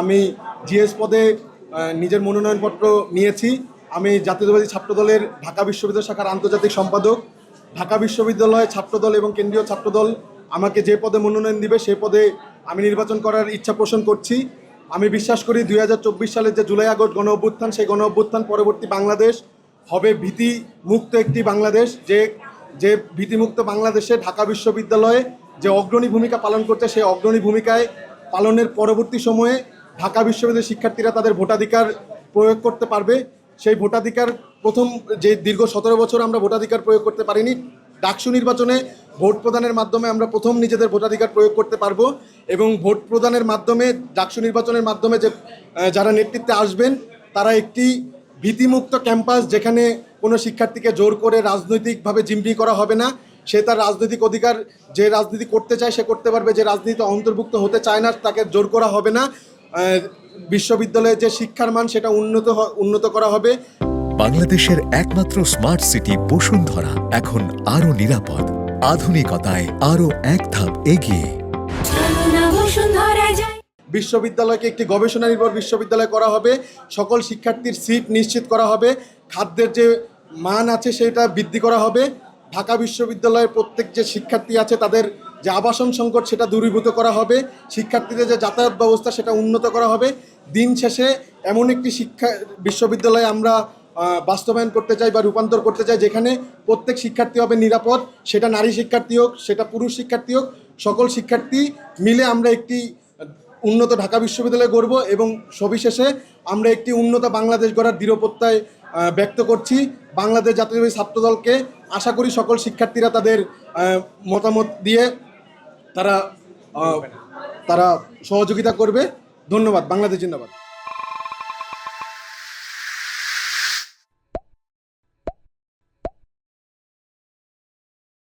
আমি জিএস পদে নিজের মনোনয়নপত্র নিয়েছি। আমি জাতীয়তাবাদী ছাত্রদলের ঢাকা বিশ্ববিদ্যালয় শাখার আন্তর্জাতিক সম্পাদক। ঢাকা বিশ্ববিদ্যালয় ছাত্রদল এবং কেন্দ্রীয় ছাত্রদল আমাকে যে পদে মনোনয়ন দিবে সে পদে আমি নির্বাচন করার ইচ্ছা পোষণ করছি। আমি বিশ্বাস করি 2024 সালের যে জুলাই আগস্ট গণ অভ্যুত্থান, সেই গণ অভ্যুত্থান পরবর্তী বাংলাদেশ হবে ভীতিমুক্ত একটি বাংলাদেশ। যে ভীতিমুক্ত বাংলাদেশে ঢাকা বিশ্ববিদ্যালয়ে যে অগ্রণী ভূমিকা পালন করছে, সেই অগ্রণী ভূমিকায় পালনের পরবর্তী সময়ে ঢাকা বিশ্ববিদ্যালয়ের শিক্ষার্থীরা তাদের ভোটাধিকার প্রয়োগ করতে পারবে। সেই ভোটাধিকার প্রথম যে দীর্ঘ 17 বছর আমরা ভোটাধিকার প্রয়োগ করতে পারিনি, ডাকসু নির্বাচনে ভোট প্রদানের মাধ্যমে আমরা প্রথম নিজেদের ভোটাধিকার প্রয়োগ করতে পারবো। এবং ভোট প্রদানের মাধ্যমে ডাকসু নির্বাচনের মাধ্যমে যে যারা নেতৃত্বে আসবেন তারা একটি ভীতিমুক্ত ক্যাম্পাস, যেখানে কোনো শিক্ষার্থীকে জোর করে রাজনৈতিকভাবে জিম্মি করা হবে না। সে তার রাজনৈতিক অধিকার, যে রাজনীতি করতে চায় সে করতে পারবে, যে রাজনীতি অন্তর্ভুক্ত হতে চায় না তাকে জোর করা হবে না। বিশ্ববিদ্যালয়ের যে শিক্ষার মান সেটা উন্নত করা হবে। বাংলাদেশের একমাত্র স্মার্ট সিটি বসুন্ধরা এখন আরো নিরাপদ, আধুনিকতায় আরো এক ধাপ এগিয়ে। বিশ্ববিদ্যালয়কে একটি গবেষণা নির্ভর বিশ্ববিদ্যালয় করা হবে। সকল শিক্ষার্থীর সিট নিশ্চিত করা হবে। খাদ্যের যে মান আছে সেটা বৃদ্ধি করা হবে। ঢাকা বিশ্ববিদ্যালয়ের প্রত্যেক যে শিক্ষার্থী আছে তাদের যে আবাসন সংকট সেটা দূরীভূত করা হবে। শিক্ষার্থীদের যে যাতায়াত ব্যবস্থা সেটা উন্নত করা হবে। দিন শেষে এমন একটি বিশ্ববিদ্যালয় আমরা বাস্তবায়ন করতে চাই বা রূপান্তর করতে চাই, যেখানে প্রত্যেক শিক্ষার্থী হবে নিরাপদ। সেটা নারী শিক্ষার্থী হোক, সেটা পুরুষ শিক্ষার্থী হোক, সকল শিক্ষার্থী মিলে আমরা একটি উন্নত ঢাকা বিশ্ববিদ্যালয় গড়ব। এবং সবিশেষে আমরা একটি উন্নত বাংলাদেশ গড়ার দৃঢ় প্রত্যয় ব্যক্ত করছি। বাংলাদেশ জাতীয়তাবাদী ছাত্রদলকে আশা করি সকল শিক্ষার্থীরা তাদের মতামত দিয়ে তারা সহযোগিতা করবে। ধন্যবাদ। বাংলাদেশ জিন্দাবাদ।